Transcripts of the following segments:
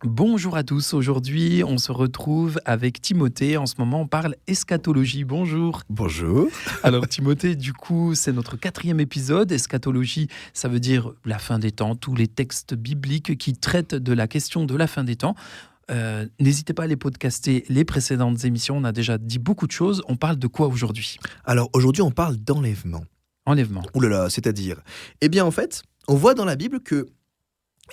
Bonjour à tous, aujourd'hui on se retrouve avec Timothée, en ce moment on parle eschatologie, bonjour. Bonjour. Alors Timothée, du coup c'est notre 4e épisode, eschatologie ça veut dire la fin des temps, tous les textes bibliques qui traitent de la question de la fin des temps. N'hésitez pas à les podcaster les précédentes émissions, on a déjà dit beaucoup de choses, on parle de quoi aujourd'hui? Alors aujourd'hui, on parle d'enlèvement. Enlèvement. Ouh là là, c'est-à-dire Eh bien, en fait, on voit dans la Bible que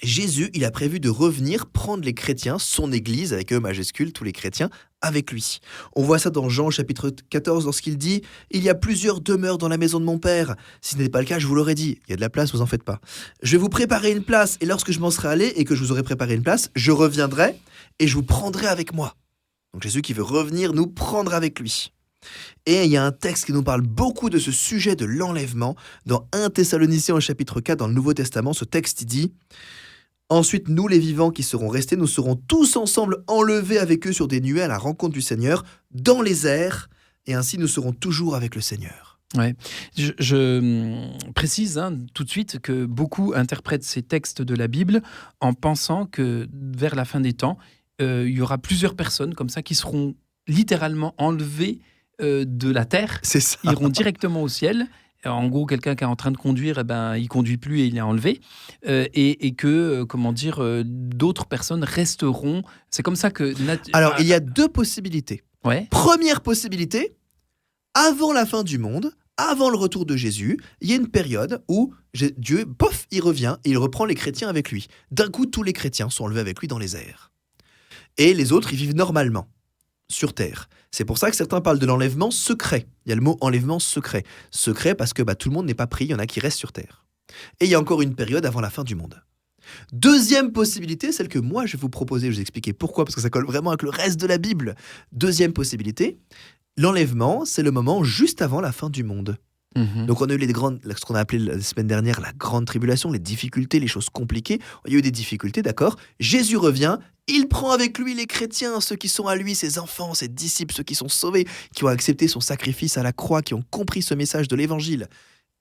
Jésus, il a prévu de revenir prendre les chrétiens, son Église, avec E majuscule, tous les chrétiens, avec lui. On voit ça dans Jean chapitre 14, lorsqu'il dit « Il y a plusieurs demeures dans la maison de mon Père. Si ce n'est pas le cas, je vous l'aurais dit. Il y a de la place, vous en faites pas. Je vais vous préparer une place, et lorsque je m'en serai allé et que je vous aurai préparé une place, je reviendrai et je vous prendrai avec moi. » Donc Jésus qui veut revenir nous prendre avec lui. Et il y a un texte qui nous parle beaucoup de ce sujet de l'enlèvement. Dans 1 Thessaloniciens au chapitre 4, dans le Nouveau Testament, ce texte il dit « Ensuite, nous les vivants qui serons restés, nous serons tous ensemble enlevés avec eux sur des nuées à la rencontre du Seigneur, dans les airs, et ainsi nous serons toujours avec le Seigneur. » Ouais. Je précise tout de suite que beaucoup interprètent ces textes de la Bible en pensant que vers la fin des temps, il y aura plusieurs personnes comme ça qui seront littéralement enlevées de la terre, C'est ça. iront directement au ciel. En gros, quelqu'un qui est en train de conduire, il conduit plus et il est enlevé. Et que, d'autres personnes resteront. C'est comme ça que... Alors, il y a deux possibilités. Ouais. Première possibilité, avant la fin du monde, avant le retour de Jésus, il y a une période où Dieu, pof, il revient et il reprend les chrétiens avec lui. D'un coup, tous les chrétiens sont enlevés avec lui dans les airs. Et les autres, ils vivent normalement sur terre. C'est pour ça que certains parlent de l'enlèvement secret. Il y a le mot enlèvement secret. Secret parce que tout le monde n'est pas pris, il y en a qui restent sur terre. Et il y a encore une période avant la fin du monde. Deuxième possibilité, celle que moi je vais vous proposer, je vais vous expliquer pourquoi, parce que ça colle vraiment avec le reste de la Bible. Deuxième possibilité, l'enlèvement, c'est le moment juste avant la fin du monde. Donc on a eu ce qu'on a appelé la semaine dernière la grande tribulation, les difficultés, les choses compliquées. Il y a eu des difficultés, d'accord. Jésus revient, il prend avec lui les chrétiens, ceux qui sont à lui, ses enfants, ses disciples, ceux qui sont sauvés, qui ont accepté son sacrifice à la croix, qui ont compris ce message de l'évangile.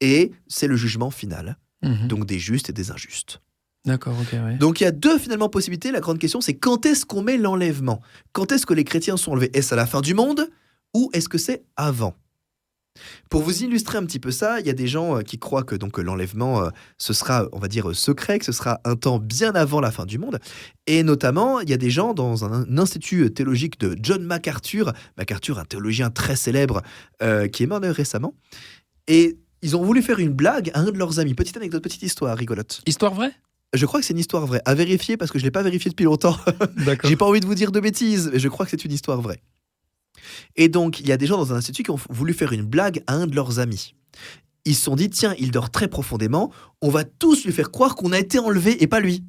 Et c'est le jugement final, donc des justes et des injustes. D'accord, ok, ouais. Donc il y a deux finalement possibilités. La grande question, c'est quand est-ce qu'on met l'enlèvement? Quand est-ce que les chrétiens sont enlevés? Est-ce à la fin du monde ou est-ce que c'est avant? Pour vous illustrer un petit peu ça, il y a des gens qui croient que l'enlèvement, ce sera, on va dire, secret, que ce sera un temps bien avant la fin du monde. Et notamment, il y a des gens dans un institut théologique de John MacArthur, un théologien très célèbre, qui est mort récemment, et ils ont voulu faire une blague à un de leurs amis. Petite anecdote, petite histoire rigolote. Histoire vraie? Je crois que c'est une histoire vraie. À vérifier, parce que je ne l'ai pas vérifié depuis longtemps. D'accord. J'ai pas envie de vous dire de bêtises, mais je crois que c'est une histoire vraie. Et donc, il y a des gens dans un institut qui ont voulu faire une blague à un de leurs amis. Ils se sont dit, tiens, il dort très profondément, on va tous lui faire croire qu'on a été enlevé et pas lui.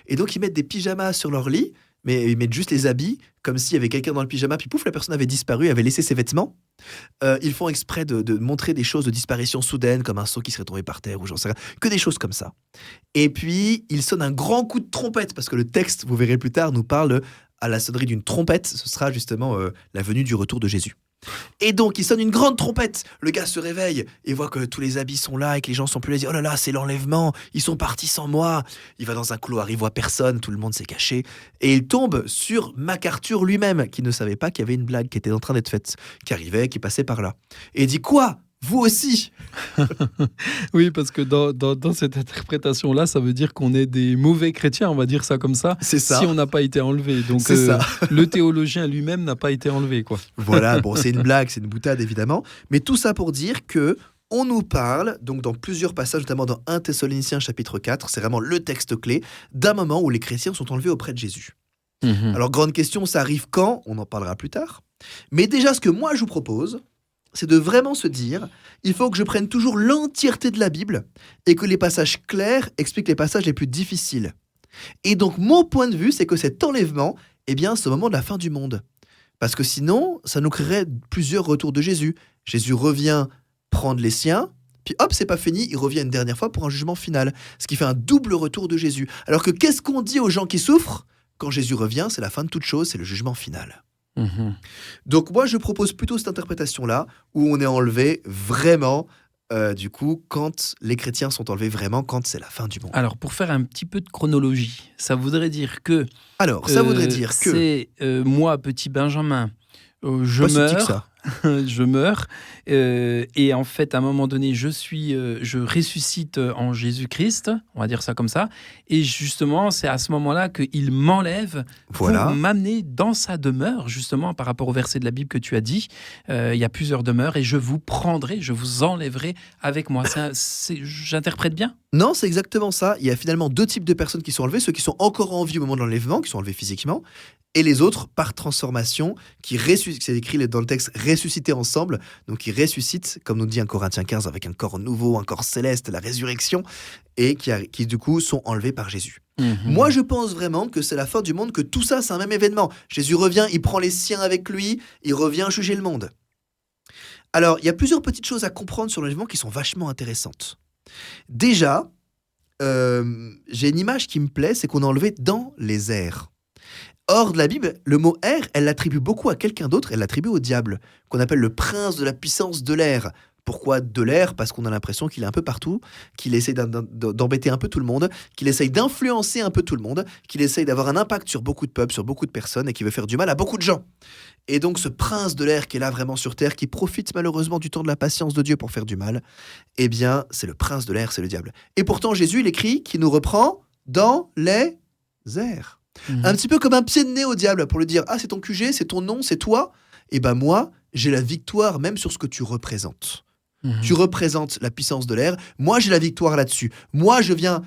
Et donc, ils mettent des pyjamas sur leur lit, mais ils mettent juste les habits, comme s'il y avait quelqu'un dans le pyjama, puis pouf, la personne avait disparu, avait laissé ses vêtements. Ils font exprès de montrer des choses de disparition soudaine, comme un seau qui serait tombé par terre, ou j'en sais rien, que des choses comme ça. Et puis, ils sonnent un grand coup de trompette, parce que le texte, vous verrez plus tard, nous parle à la sonnerie d'une trompette, ce sera justement la venue du retour de Jésus. Et donc, il sonne une grande trompette. Le gars se réveille et voit que tous les habits sont là et que les gens sont plus là. Il dit, oh là là, c'est l'enlèvement. Ils sont partis sans moi. Il va dans un couloir, il voit personne, tout le monde s'est caché. Et il tombe sur MacArthur lui-même, qui ne savait pas qu'il y avait une blague qui était en train d'être faite, qui arrivait, qui passait par là. Et il dit, quoi ? Vous aussi? Oui, parce que dans cette interprétation-là, ça veut dire qu'on est des mauvais chrétiens, on va dire ça comme ça, C'est ça. si on n'a pas été enlevé. Donc, C'est ça. le théologien lui-même n'a pas été enlevé, quoi. Voilà, bon, c'est une blague, c'est une boutade évidemment, mais tout ça pour dire que on nous parle, donc dans plusieurs passages, notamment dans 1 Thessaloniciens chapitre 4, c'est vraiment le texte clé, d'un moment où les chrétiens sont enlevés auprès de Jésus. Alors, grande question, ça arrive quand? On en parlera plus tard. Mais déjà, ce que moi je vous propose, c'est de vraiment se dire, il faut que je prenne toujours l'entièreté de la Bible et que les passages clairs expliquent les passages les plus difficiles. Et donc, mon point de vue, c'est que cet enlèvement, c'est au moment de la fin du monde. Parce que sinon, ça nous créerait plusieurs retours de Jésus. Jésus revient prendre les siens, puis hop, c'est pas fini, il revient une dernière fois pour un jugement final. Ce qui fait un double retour de Jésus. Alors que qu'est-ce qu'on dit aux gens qui souffrent? Quand Jésus revient, c'est la fin de toute chose, c'est le jugement final. Donc moi, je propose plutôt cette interprétation-là, où on est enlevé vraiment du coup, quand les chrétiens sont enlevés vraiment, quand c'est la fin du monde. Alors, pour faire un petit peu de chronologie, ça voudrait dire que Alors, ça voudrait dire que... c'est moi, petit Benjamin, je Pas si petit que meurs. ça. Je meurs et en fait à un moment donné je ressuscite en Jésus-Christ, on va dire ça comme ça, et justement c'est à ce moment-là qu'il m'enlève Voilà. pour m'amener dans sa demeure, justement par rapport au verset de la Bible que tu as dit. Il y a plusieurs demeures et je vous prendrai, je vous enlèverai avec moi. J'interprète bien? Non, c'est exactement ça. Il y a finalement 2 types de personnes qui sont enlevées, ceux qui sont encore en vie au moment de l'enlèvement, qui sont enlevés physiquement, et les autres, par transformation, qui ressuscitent, c'est écrit dans le texte, ressuscités ensemble, donc ils ressuscitent, comme nous dit 1 Corinthiens 15, avec un corps nouveau, un corps céleste, la résurrection, et qui du coup sont enlevés par Jésus. Moi, je pense vraiment que c'est la fin du monde, que tout ça, c'est un même événement. Jésus revient, il prend les siens avec lui, il revient juger le monde. Alors, il y a plusieurs petites choses à comprendre sur l'enlèvement qui sont vachement intéressantes. Déjà, j'ai une image qui me plaît, c'est qu'on est enlevé dans les airs. Or, de la Bible, le mot air, elle l'attribue beaucoup à quelqu'un d'autre, elle l'attribue au diable, qu'on appelle le prince de la puissance de l'air. Pourquoi de l'air ? Parce qu'on a l'impression qu'il est un peu partout, qu'il essaie d'embêter un peu tout le monde, qu'il essaye d'influencer un peu tout le monde, qu'il essaye d'avoir un impact sur beaucoup de peuples, sur beaucoup de personnes, et qui veut faire du mal à beaucoup de gens. Et donc ce prince de l'air qui est là vraiment sur Terre, qui profite malheureusement du temps de la patience de Dieu pour faire du mal, eh bien, c'est le prince de l'air, c'est le diable. Et pourtant, Jésus, il écrit qu'il nous reprend dans les airs. Un petit peu comme un pied de nez au diable, pour lui dire « Ah, c'est ton QG, c'est ton nom, c'est toi ?» Eh ben moi, j'ai la victoire même sur ce que tu représentes. Tu représentes la puissance de l'air, moi j'ai la victoire là-dessus. Moi, je viens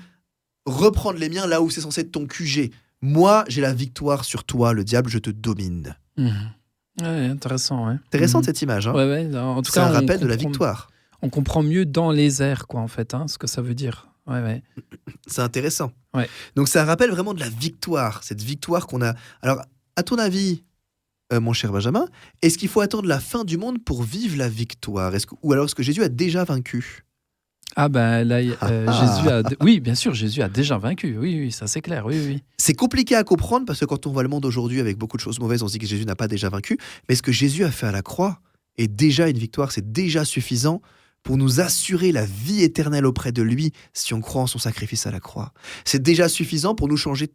reprendre les miens là où c'est censé être ton QG. Moi, j'ai la victoire sur toi, le diable, je te domine. Ouais, intéressant, ouais. Intéressante cette image, hein. Ouais, en tout C'est cas, un rappel de la victoire. On comprend mieux dans les airs, quoi, en fait, hein, ce que ça veut dire. Ouais. C'est intéressant. Ouais. Donc c'est un rappel vraiment de la victoire, cette victoire qu'on a. Alors, à ton avis, mon cher Benjamin, est-ce qu'il faut attendre la fin du monde pour vivre la victoire ? Ou alors est-ce que Jésus a déjà vaincu ? Ah ben là, Jésus a... Oui, bien sûr, Jésus a déjà vaincu. Oui, ça c'est clair, oui. C'est compliqué à comprendre parce que quand on voit le monde aujourd'hui avec beaucoup de choses mauvaises, on se dit que Jésus n'a pas déjà vaincu. Mais ce que Jésus a fait à la croix est déjà une victoire, c'est déjà suffisant pour nous assurer la vie éternelle auprès de lui si on croit en son sacrifice à la croix. C'est déjà suffisant pour nous changer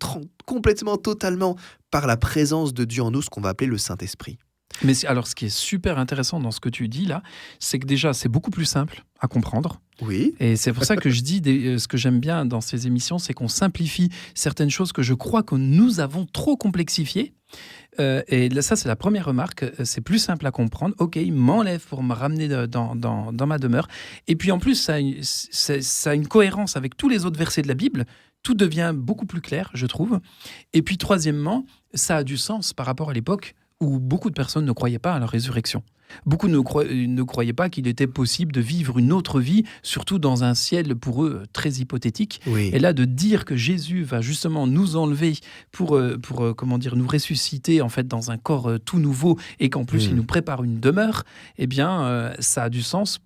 complètement, totalement par la présence de Dieu en nous, ce qu'on va appeler le Saint-Esprit. Mais alors, ce qui est super intéressant dans ce que tu dis là, c'est que déjà, c'est beaucoup plus simple à comprendre. Oui. Et c'est pour ça que je dis, ce que j'aime bien dans ces émissions, c'est qu'on simplifie certaines choses que je crois que nous avons trop complexifiées. Et là, ça, c'est la première remarque. C'est plus simple à comprendre. Ok, il m'enlève pour me ramener dans ma demeure. Et puis en plus, ça a une cohérence avec tous les autres versets de la Bible. Tout devient beaucoup plus clair, je trouve. Et puis troisièmement, ça a du sens par rapport à l'époque où beaucoup de personnes ne croyaient pas à la résurrection. Beaucoup ne croyaient pas qu'il était possible de vivre une autre vie, surtout dans un ciel pour eux très hypothétique. Oui. Et là, de dire que Jésus va justement nous enlever pour nous ressusciter en fait dans un corps tout nouveau et qu'en plus il nous prépare une demeure, eh bien, ça a du sens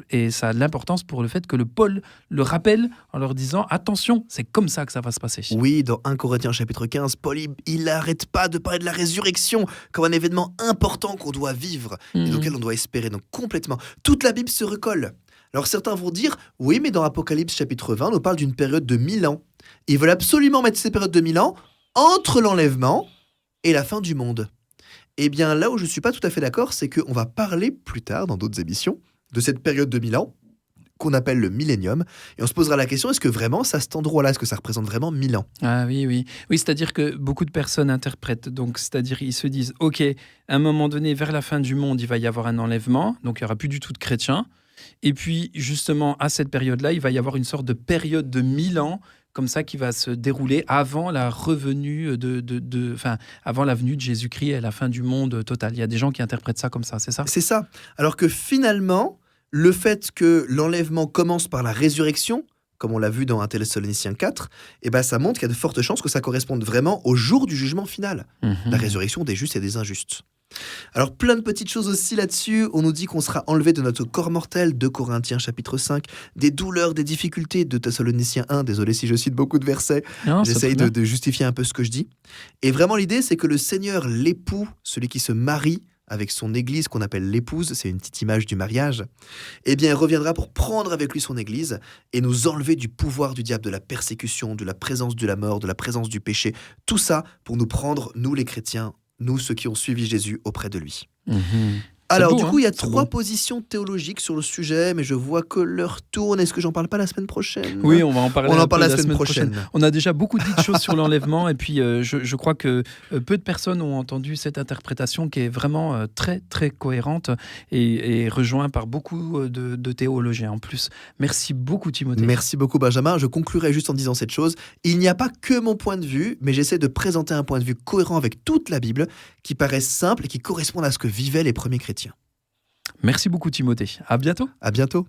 et ça a de l'importance pour le fait que le Paul le rappelle en leur disant attention, c'est comme ça que ça va se passer. Oui, dans 1 Corinthiens chapitre 15, Paul, il n'arrête pas de parler de la résurrection comme un événement important qu'on doit vivre et dans lequel on doit espérer. Donc complètement, toute la Bible se recolle. Alors certains vont dire, oui, mais dans Apocalypse chapitre 20, on nous parle d'une période de 1000 ans. Ils veulent absolument mettre ces périodes de 1000 ans entre l'enlèvement et la fin du monde. Eh bien, là où je ne suis pas tout à fait d'accord, c'est qu'on va parler plus tard, dans d'autres émissions, de cette période de 1000 ans, qu'on appelle le millénium, et on se posera la question, est-ce que vraiment, ça, cet endroit-là, est-ce que ça représente vraiment 1000 ans ? Ah oui. Oui, c'est-à-dire que beaucoup de personnes interprètent, donc c'est-à-dire ils se disent, ok, à un moment donné, vers la fin du monde, il va y avoir un enlèvement, donc il n'y aura plus du tout de chrétiens, et puis justement, à cette période-là, il va y avoir une sorte de période de 1000 ans, comme ça, qui va se dérouler avant la revenue avant la venue de Jésus-Christ et la fin du monde total. Il y a des gens qui interprètent ça comme ça, c'est ça ? C'est ça. Alors que finalement, le fait que l'enlèvement commence par la résurrection, comme on l'a vu dans 1 Thessaloniciens 4, eh ben ça montre qu'il y a de fortes chances que ça corresponde vraiment au jour du jugement final, la résurrection des justes et des injustes. Alors plein de petites choses aussi là-dessus, on nous dit qu'on sera enlevé de notre corps mortel, 2 Corinthiens chapitre 5, des douleurs, des difficultés, 2 Thessaloniciens 1, désolé si je cite beaucoup de versets, j'essaye de justifier un peu ce que je dis. Et vraiment l'idée c'est que le Seigneur, l'époux, celui qui se marie avec son église qu'on appelle l'épouse, c'est une petite image du mariage, eh bien il reviendra pour prendre avec lui son église et nous enlever du pouvoir du diable, de la persécution, de la présence de la mort, de la présence du péché, tout ça pour nous prendre, nous les chrétiens, nous ceux qui ont suivi Jésus auprès de lui. Mhm. Alors, beau, du hein, coup, il y a c'est 3 beau. positions théologiques sur le sujet, mais je vois que l'heure tourne. Est-ce que j'en parle pas la semaine prochaine? Oui, on va en parler On en un parle peu la semaine prochaine. On a déjà beaucoup dit de choses sur l'enlèvement et puis je crois que peu de personnes ont entendu cette interprétation qui est vraiment très très cohérente et rejoint par beaucoup de théologiens en plus. Merci beaucoup Timothée. Merci beaucoup, Benjamin. Je conclurai juste en disant cette chose. Il n'y a pas que mon point de vue, mais j'essaie de présenter un point de vue cohérent avec toute la Bible, qui paraît simple et qui correspond à ce que vivaient les premiers chrétiens. Merci beaucoup Timothée. À bientôt. À bientôt.